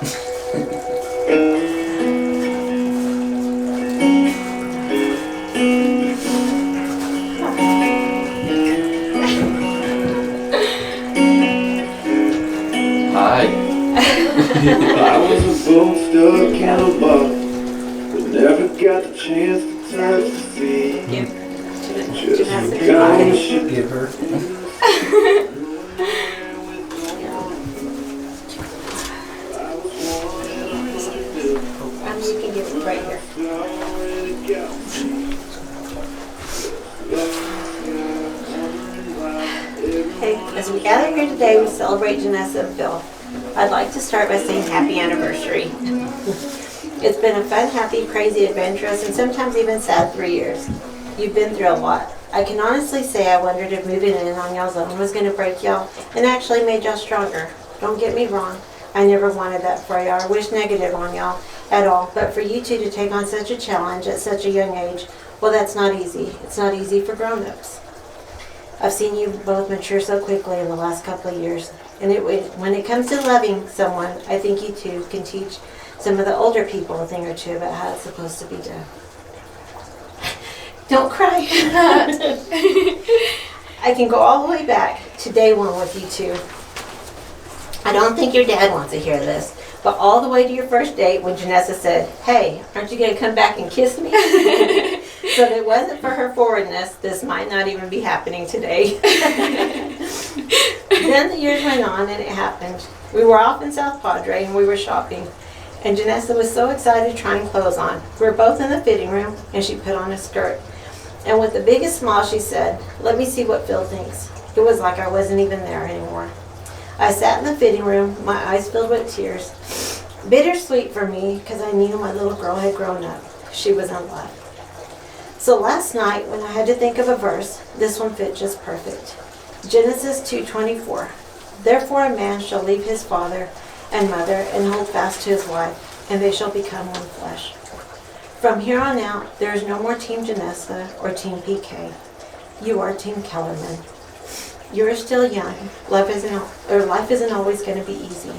Hi. I was a bone stuck in a box, but never got the chance to touch the sea. Just gonna ship Give her. You can get it right here. Okay, as we gather here today, we celebrate Janessa and Phil. I'd like to start by saying happy anniversary. It's been a fun, happy, crazy, adventurous, and sometimes even sad 3 years. You've been through a lot. I can honestly say I wondered if moving in on y'all's own was going to break y'all and actually made y'all stronger. Don't get me wrong. I never wanted that for y'all or wish negative on y'all at all. But for you two to take on such a challenge at such a young age, well, that's not easy. It's not easy for grown-ups. I've seen you both mature so quickly in the last couple of years. And when it comes to loving someone, I think you two can teach some of the older people a thing or two about how it's supposed to be done. Don't cry. I can go all the way back to day one with you two. I don't think your dad wants to hear this, but all the way to your first date when Janessa said, "Hey, aren't you going to come back and kiss me?" So if it wasn't for her forwardness, this might not even be happening today. Then the years went on and it happened. We were off in South Padre and we were shopping. And Janessa was so excited trying clothes on. We were both in the fitting room and she put on a skirt. And with the biggest smile she said, "Let me see what Phil thinks." It was like I wasn't even there anymore. I sat in the fitting room, my eyes filled with tears. Bittersweet for me because I knew my little girl had grown up. She was in love. So last night when I had to think of a verse, this one fit just perfect. Genesis 2:24. Therefore a man shall leave his father and mother and hold fast to his wife, and they shall become one flesh. From here on out, there is no more Team Janessa or Team PK. You are Team Kellerman. You are still young. Life isn't always going to be easy.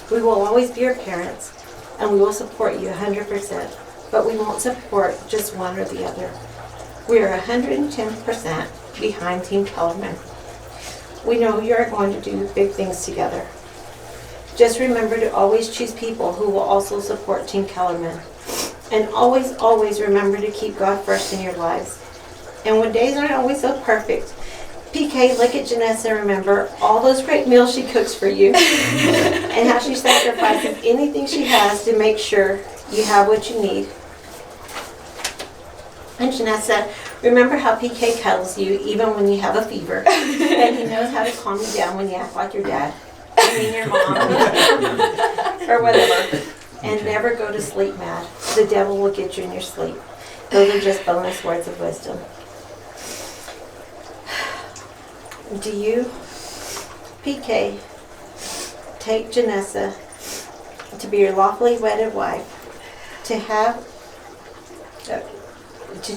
We will always be your parents, and we will support you 100%, but we won't support just one or the other. We are 110% behind Team Kellerman. We know you are going to do big things together. Just remember to always choose people who will also support Team Kellerman. And always, always remember to keep God first in your lives. And when days aren't always so perfect, PK, look at Janessa and remember all those great meals she cooks for you and how she sacrifices anything she has to make sure you have what you need. And Janessa, remember how PK cuddles you even when you have a fever, and he knows how to calm you down when you act like your dad, I mean your mom, or whatever. And never go to sleep mad. The devil will get you in your sleep. Those are just bonus words of wisdom. Do you, PK, take Janessa to be your lawfully wedded wife, to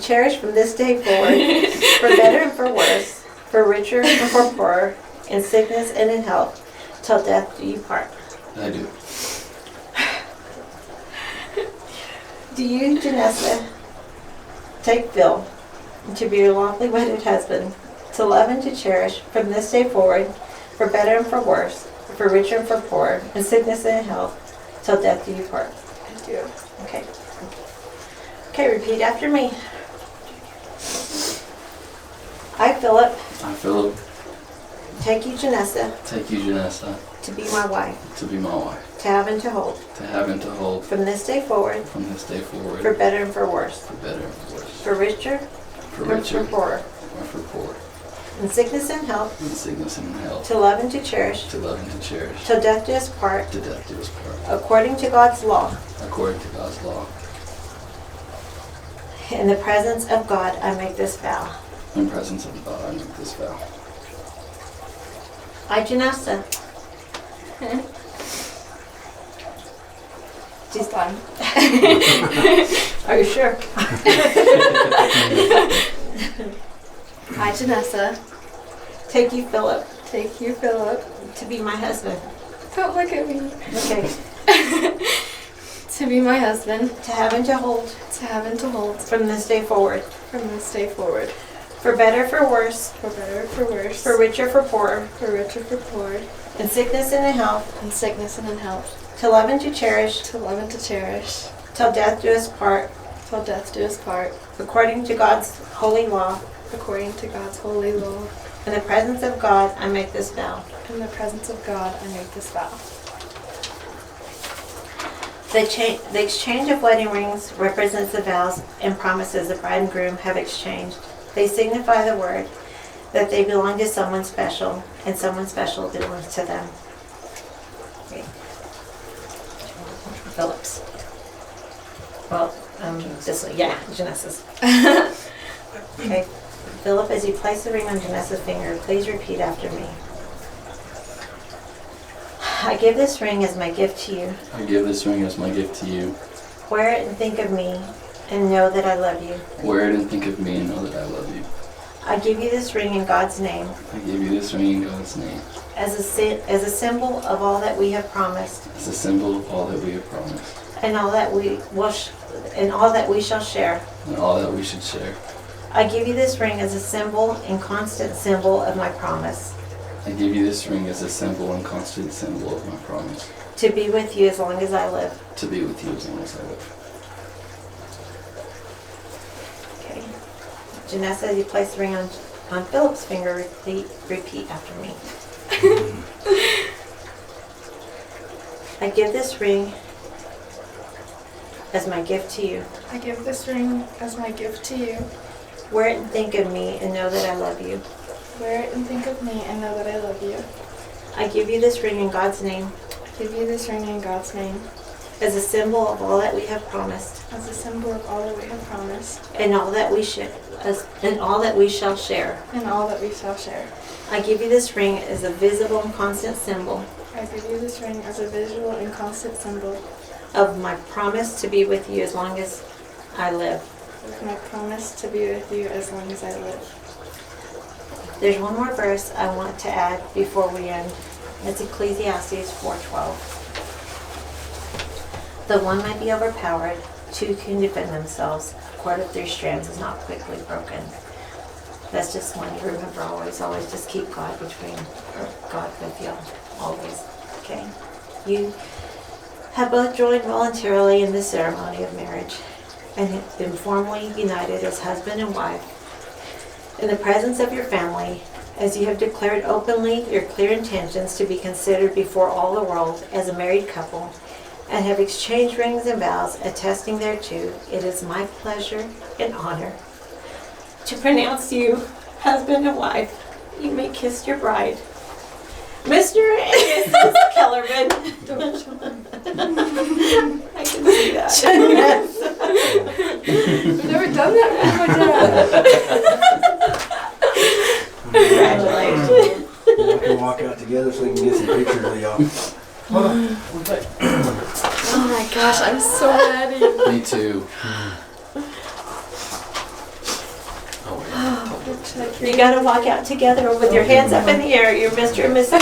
cherish from this day forward, for better and for worse, for richer and for poorer, in sickness and in health, till death do you part? I do. Do you, Janessa, take Phil to be your lawfully wedded husband, to love and to cherish from this day forward, for better and for worse, for richer and for poorer, in sickness and in health, till death do you part? I do. Okay. Okay, repeat after me. I, Philip, take you, Janessa, to be my wife, to have and to hold, from this day forward, for better and for worse, for richer, and for poorer, in sickness and health, to love and to cherish, till death do us part, according to God's law. In the presence of God, I make this vow. I, Janessa. She's fine. Are you sure? I, Janessa, Take you, Philip, take you, Philip, to be my husband, Don't look at me. Okay. To be my husband. To have and to hold. To have and to hold. From this day forward. From this day forward. For better, for worse. For better, for worse. For richer, for poorer. For richer, for poor. In sickness and in health. In sickness and in health. To love and to cherish. To love and to cherish. Till death do us part. Till death do us part. According to God's holy law. According to God's holy law. In the presence of God, I make this vow. In the presence of God, I make this vow. The exchange of wedding rings represents the vows and promises the bride and groom have exchanged. They signify the word that they belong to someone special, and someone special belongs to them. Okay. Phillips. Well, this one, yeah, Janessa's. Okay. Philip, as you place the ring on Janessa's finger, please repeat after me. I give this ring as my gift to you. I give this ring as my gift to you. Wear it and think of me, and know that I love you. Wear it and think of me and know that I love you. I give you this ring in God's name. I give you this ring in God's name. As a symbol of all that we have promised. As a symbol of all that we have promised. And all that we shall share. And all that we should share. I give you this ring as a symbol and constant symbol of my promise. I give you this ring as a symbol and constant symbol of my promise. To be with you as long as I live. To be with you as long as I live. Okay. Janessa, as you place the ring on Philip's finger, repeat after me. I give this ring as my gift to you. I give this ring as my gift to you. Wear it and think of me and know that I love you. Wear it and think of me and know that I love you. I give you this ring in God's name. I give you this ring in God's name. As a symbol of all that we have promised. As a symbol of all that we have promised. And all that we shall share. And all that we shall share. I give you this ring as a visible and constant symbol. I give you this ring as a visual and constant symbol. Of my promise to be with you as long as I live. Of my promise to be with you as long as I live. There's one more verse I want to add before we end. It's Ecclesiastes 4:12. The one might be overpowered, two can defend themselves. A cord of 3 strands is not quickly broken. That's just one to remember always. Always just keep God with you. Always. Okay? You have both joined voluntarily in the ceremony of marriage and have been formally united as husband and wife in the presence of your family, as you have declared openly your clear intentions to be considered before all the world as a married couple, and have exchanged rings and vows attesting thereto. It is my pleasure and honor to pronounce you husband and wife. You may kiss your bride. Mr. and Mrs. Kellerman. I can see that. I've never done that before, Dad. Congratulations. Y'all can walk out together so we can get some pictures of y'all. Oh my gosh, I'm so ready. Me too. You gotta walk out together with your hands up in the air. You're Mr. and Mrs.